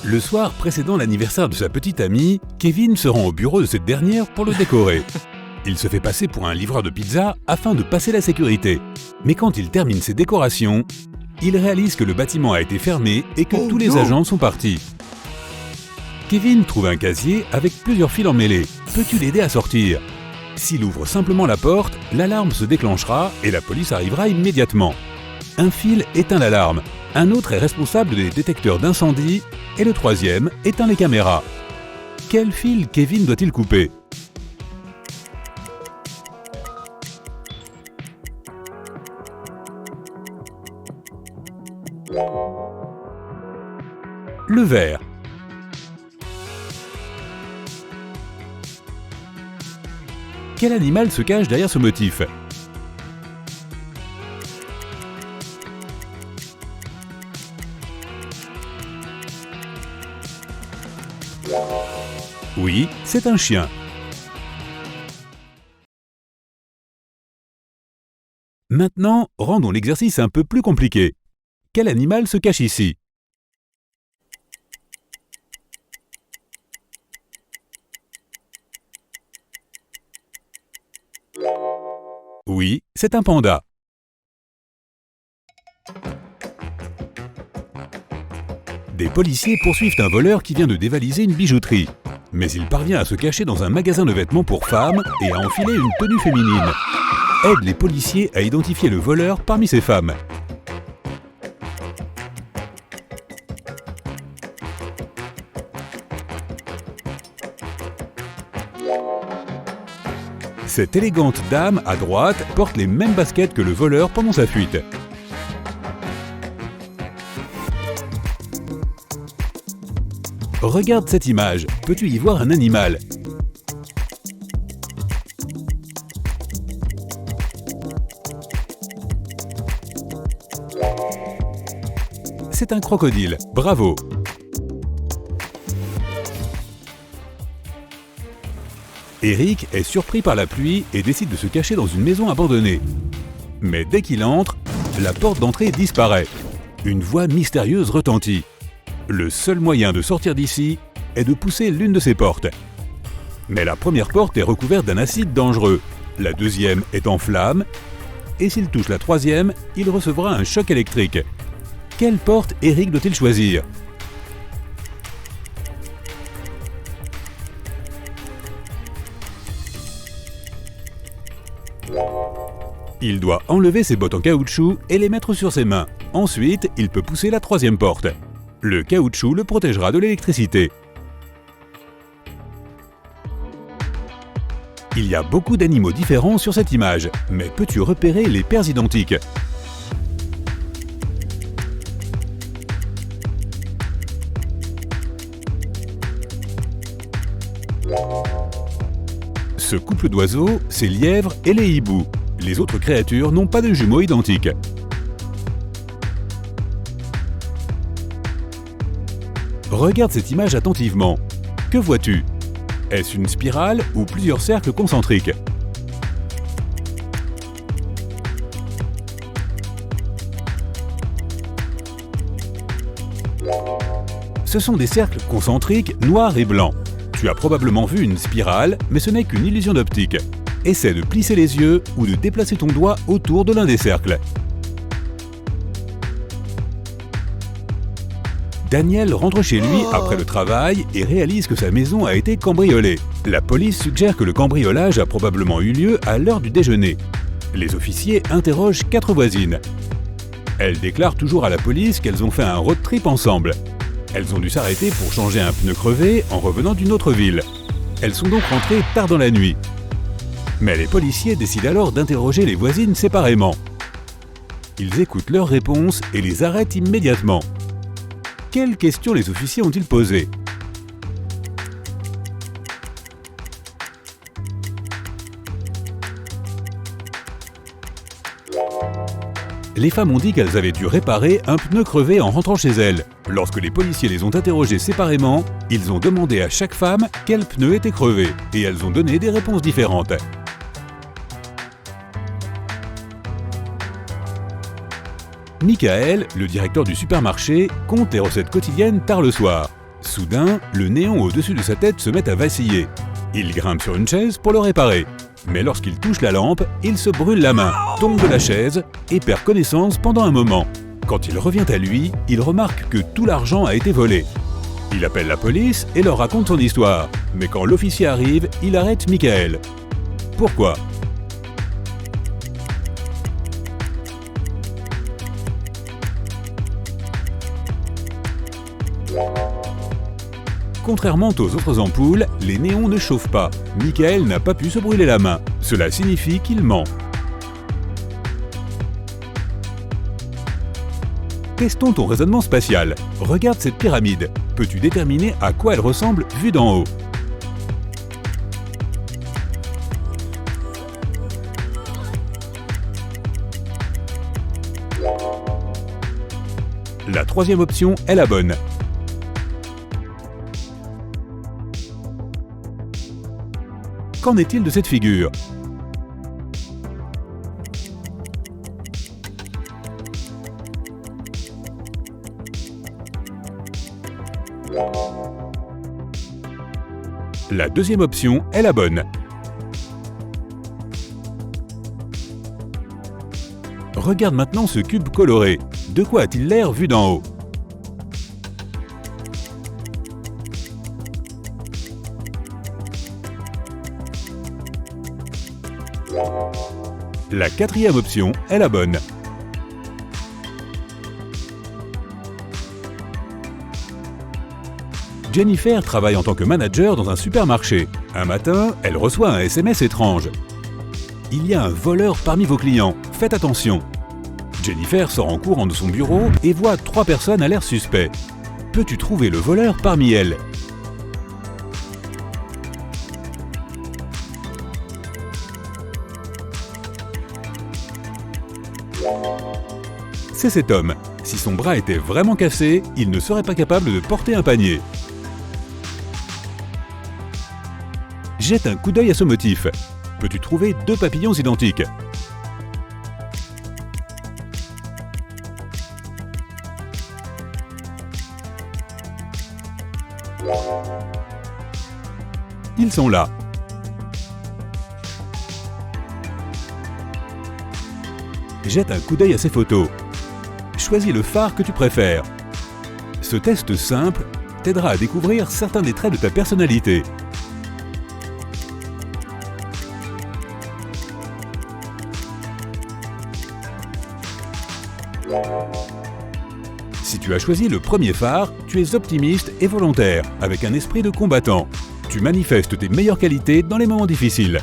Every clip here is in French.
Le soir précédant l'anniversaire de sa petite amie, Kevin se rend au bureau de cette dernière pour le décorer. Il se fait passer pour un livreur de pizza afin de passer la sécurité. Mais quand il termine ses décorations, il réalise que le bâtiment a été fermé et que tous les agents sont partis. Kevin trouve un casier avec plusieurs fils emmêlés. Peux-tu l'aider à sortir? S'il ouvre simplement la porte, l'alarme se déclenchera et la police arrivera immédiatement. Un fil éteint l'alarme, un autre est responsable des détecteurs d'incendie et le troisième éteint les caméras. Quel fil Kevin doit-il couper? Le vert. Quel animal se cache derrière ce motif? Oui, c'est un chien. Maintenant, rendons l'exercice un peu plus compliqué. Quel animal se cache ici? Oui, c'est un panda. Des policiers poursuivent un voleur qui vient de dévaliser une bijouterie. Mais il parvient à se cacher dans un magasin de vêtements pour femmes et à enfiler une tenue féminine. Aide les policiers à identifier le voleur parmi ces femmes. Cette élégante dame à droite porte les mêmes baskets que le voleur pendant sa fuite. Regarde cette image, peux-tu y voir un animal? C'est un crocodile, bravo! Eric est surpris par la pluie et décide de se cacher dans une maison abandonnée. Mais dès qu'il entre, la porte d'entrée disparaît. Une voix mystérieuse retentit. Le seul moyen de sortir d'ici est de pousser l'une de ces portes. Mais la première porte est recouverte d'un acide dangereux, la deuxième est en flammes, et s'il touche la troisième, il recevra un choc électrique. Quelle porte Eric doit-il choisir? Il doit enlever ses bottes en caoutchouc et les mettre sur ses mains. Ensuite, il peut pousser la troisième porte. Le caoutchouc le protégera de l'électricité. Il y a beaucoup d'animaux différents sur cette image, mais peux-tu repérer les paires identiques? Ce couple d'oiseaux, c'est lièvres et les hiboux. Les autres créatures n'ont pas de jumeaux identiques. Regarde cette image attentivement. Que vois-tu? Est-ce une spirale ou plusieurs cercles concentriques? Ce sont des cercles concentriques noirs et blancs. Tu as probablement vu une spirale, mais ce n'est qu'une illusion d'optique. Essaie de plisser les yeux ou de déplacer ton doigt autour de l'un des cercles. Daniel rentre chez lui après le travail et réalise que sa maison a été cambriolée. La police suggère que le cambriolage a probablement eu lieu à l'heure du déjeuner. Les officiers interrogent 4 voisines. Elles déclarent toujours à la police qu'elles ont fait un road trip ensemble. Elles ont dû s'arrêter pour changer un pneu crevé en revenant d'une autre ville. Elles sont donc rentrées tard dans la nuit. Mais les policiers décident alors d'interroger les voisines séparément. Ils écoutent leurs réponses et les arrêtent immédiatement. Quelles questions les officiers ont-ils posées? Les femmes ont dit qu'elles avaient dû réparer un pneu crevé en rentrant chez elles. Lorsque les policiers les ont interrogées séparément, ils ont demandé à chaque femme quel pneu était crevé et elles ont donné des réponses différentes. Michael, le directeur du supermarché, compte les recettes quotidiennes tard le soir. Soudain, le néon au-dessus de sa tête se met à vaciller. Il grimpe sur une chaise pour le réparer. Mais lorsqu'il touche la lampe, il se brûle la main, tombe de la chaise et perd connaissance pendant un moment. Quand il revient à lui, il remarque que tout l'argent a été volé. Il appelle la police et leur raconte son histoire. Mais quand l'officier arrive, il arrête Michael. Pourquoi ? Contrairement aux autres ampoules, les néons ne chauffent pas. Michael n'a pas pu se brûler la main. Cela signifie qu'il ment. Testons ton raisonnement spatial. Regarde cette pyramide. Peux-tu déterminer à quoi elle ressemble vue d'en haut ? La troisième option est la bonne. Qu'en est-il de cette figure ? La deuxième option est la bonne. Regarde maintenant ce cube coloré. De quoi a-t-il l'air vu d'en haut ? La quatrième option est la bonne. Jennifer travaille en tant que manager dans un supermarché. Un matin, elle reçoit un SMS étrange. « Il y a un voleur parmi vos clients, faites attention !» Jennifer sort en courant de son bureau et voit 3 personnes à l'air suspect. Peux-tu trouver le voleur parmi elles ? C'est cet homme. Si son bras était vraiment cassé, il ne serait pas capable de porter un panier. Jette un coup d'œil à ce motif. Peux-tu trouver 2 papillons identiques ? Ils sont là. Jette un coup d'œil à ces photos. Choisis le phare que tu préfères. Ce test simple t'aidera à découvrir certains des traits de ta personnalité. Si tu as choisi le premier phare, tu es optimiste et volontaire, avec un esprit de combattant. Tu manifestes tes meilleures qualités dans les moments difficiles.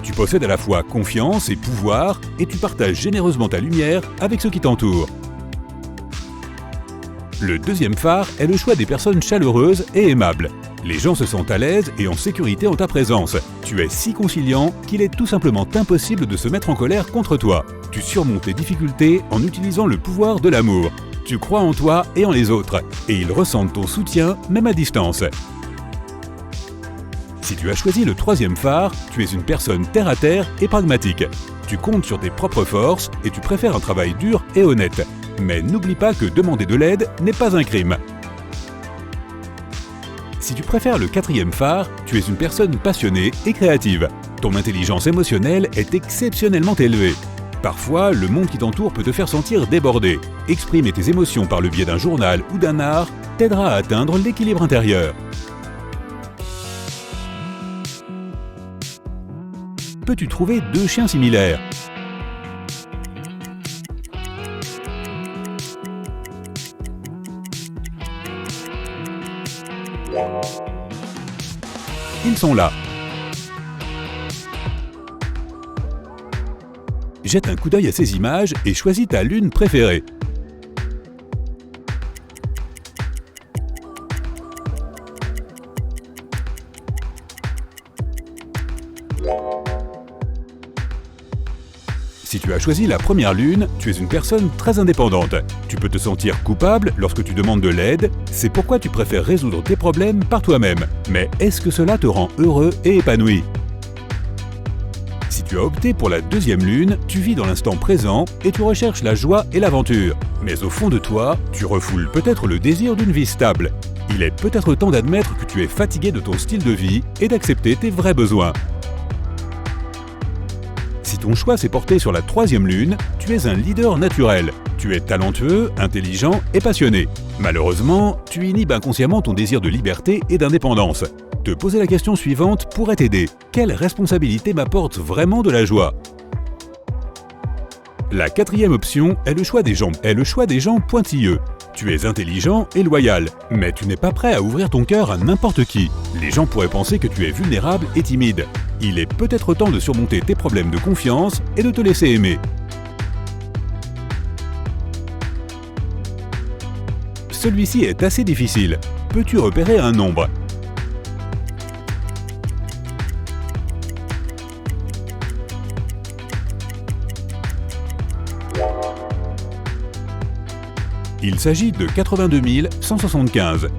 Tu possèdes à la fois confiance et pouvoir, et tu partages généreusement ta lumière avec ceux qui t'entourent. Le deuxième phare est le choix des personnes chaleureuses et aimables. Les gens se sentent à l'aise et en sécurité en ta présence. Tu es si conciliant qu'il est tout simplement impossible de se mettre en colère contre toi. Tu surmontes tes difficultés en utilisant le pouvoir de l'amour. Tu crois en toi et en les autres, et ils ressentent ton soutien même à distance. Si tu as choisi le troisième phare, tu es une personne terre-à-terre et pragmatique. Tu comptes sur tes propres forces et tu préfères un travail dur et honnête. Mais n'oublie pas que demander de l'aide n'est pas un crime. Si tu préfères le quatrième phare, tu es une personne passionnée et créative. Ton intelligence émotionnelle est exceptionnellement élevée. Parfois, le monde qui t'entoure peut te faire sentir débordé. Exprimer tes émotions par le biais d'un journal ou d'un art t'aidera à atteindre l'équilibre intérieur. Peux-tu trouver 2 chiens similaires ? Ils sont là. Jette un coup d'œil à ces images et choisis ta lune préférée. Si tu as choisi la première lune, tu es une personne très indépendante. Tu peux te sentir coupable lorsque tu demandes de l'aide, c'est pourquoi tu préfères résoudre tes problèmes par toi-même. Mais est-ce que cela te rend heureux et épanoui ? Si tu as opté pour la deuxième lune, tu vis dans l'instant présent et tu recherches la joie et l'aventure. Mais au fond de toi, tu refoules peut-être le désir d'une vie stable. Il est peut-être temps d'admettre que tu es fatigué de ton style de vie et d'accepter tes vrais besoins. Si ton choix s'est porté sur la 3e lune, tu es un leader naturel. Tu es talentueux, intelligent et passionné. Malheureusement, tu inhibes inconsciemment ton désir de liberté et d'indépendance. Te poser la question suivante pourrait t'aider. Quelle responsabilité m'apporte vraiment de la joie? La 4e option est le choix des gens pointilleux. Tu es intelligent et loyal, mais tu n'es pas prêt à ouvrir ton cœur à n'importe qui. Les gens pourraient penser que tu es vulnérable et timide. Il est peut-être temps de surmonter tes problèmes de confiance et de te laisser aimer. Celui-ci est assez difficile. Peux-tu repérer un nombre? Il s'agit de 82 175.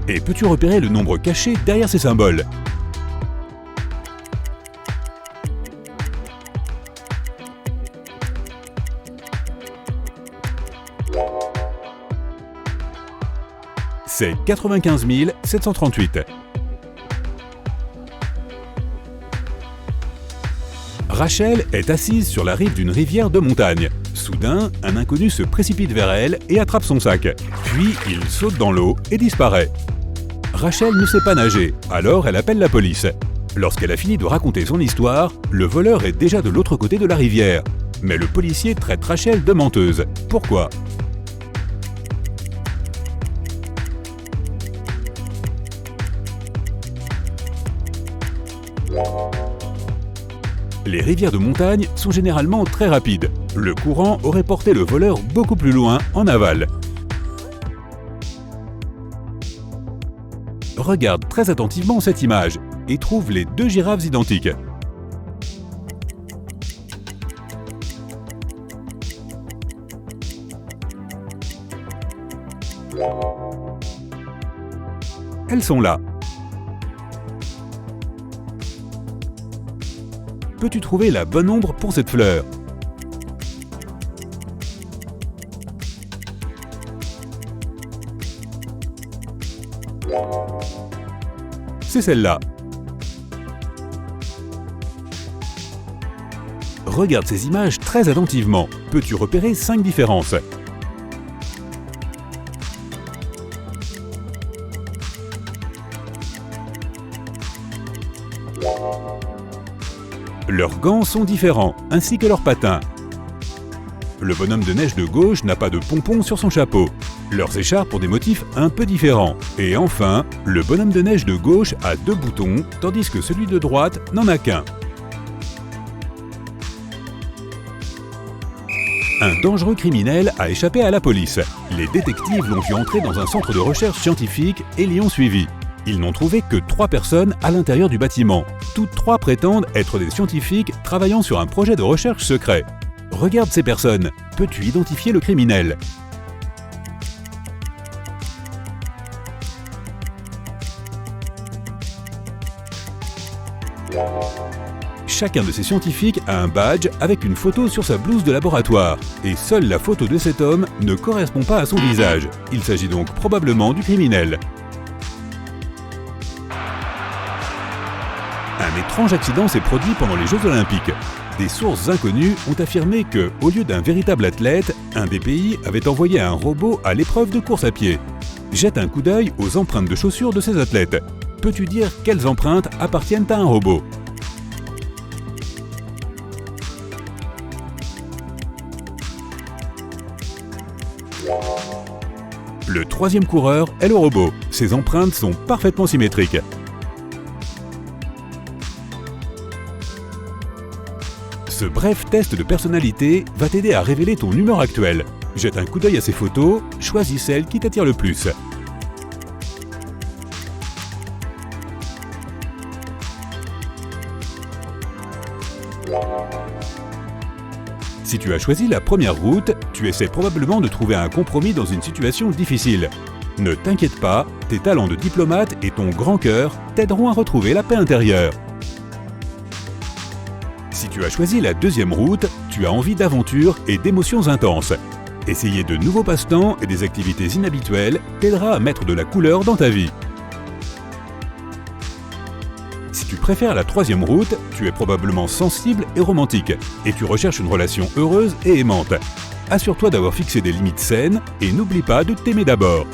Et peux-tu repérer le nombre caché derrière ces symboles? C'est 95 738. Rachel est assise sur la rive d'une rivière de montagne. Soudain, un inconnu se précipite vers elle et attrape son sac. Puis, il saute dans l'eau et disparaît. Rachel ne sait pas nager, alors elle appelle la police. Lorsqu'elle a fini de raconter son histoire, le voleur est déjà de l'autre côté de la rivière. Mais le policier traite Rachel de menteuse. Pourquoi? Les rivières de montagne sont généralement très rapides. Le courant aurait porté le voleur beaucoup plus loin en aval. Regarde très attentivement cette image et trouve les 2 girafes identiques. Elles sont là. Peux-tu trouver la bonne ombre pour cette fleur? C'est celle-là. Regarde ces images très attentivement. Peux-tu repérer 5 différences? Leurs gants sont différents, ainsi que leurs patins. Le bonhomme de neige de gauche n'a pas de pompons sur son chapeau. Leurs écharpes ont des motifs un peu différents. Et enfin, le bonhomme de neige de gauche a 2 boutons, tandis que celui de droite n'en a qu'un. Un dangereux criminel a échappé à la police. Les détectives l'ont vu entrer dans un centre de recherche scientifique et l'y ont suivi. Ils n'ont trouvé que 3 personnes à l'intérieur du bâtiment. Toutes 3 prétendent être des scientifiques travaillant sur un projet de recherche secret. Regarde ces personnes. Peux-tu identifier le criminel? Chacun de ces scientifiques a un badge avec une photo sur sa blouse de laboratoire. Et seule la photo de cet homme ne correspond pas à son visage. Il s'agit donc probablement du criminel. Un étrange accident s'est produit pendant les Jeux Olympiques. Des sources inconnues ont affirmé que, au lieu d'un véritable athlète, un des pays avait envoyé un robot à l'épreuve de course à pied. Jette un coup d'œil aux empreintes de chaussures de ces athlètes. Peux-tu dire quelles empreintes appartiennent à un robot? Le 3e coureur est le robot. Ses empreintes sont parfaitement symétriques. Ce bref test de personnalité va t'aider à révéler ton humeur actuelle. Jette un coup d'œil à ces photos, choisis celle qui t'attire le plus. Si tu as choisi la première route, tu essaies probablement de trouver un compromis dans une situation difficile. Ne t'inquiète pas, tes talents de diplomate et ton grand cœur t'aideront à retrouver la paix intérieure. Si tu as choisi la 2e route, tu as envie d'aventure et d'émotions intenses. Essayer de nouveaux passe-temps et des activités inhabituelles t'aidera à mettre de la couleur dans ta vie. Si tu préfères la troisième route, tu es probablement sensible et romantique, et tu recherches une relation heureuse et aimante. Assure-toi d'avoir fixé des limites saines et n'oublie pas de t'aimer d'abord.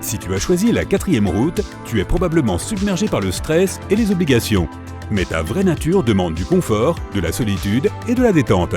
Si tu as choisi la quatrième route, tu es probablement submergé par le stress et les obligations. Mais ta vraie nature demande du confort, de la solitude et de la détente.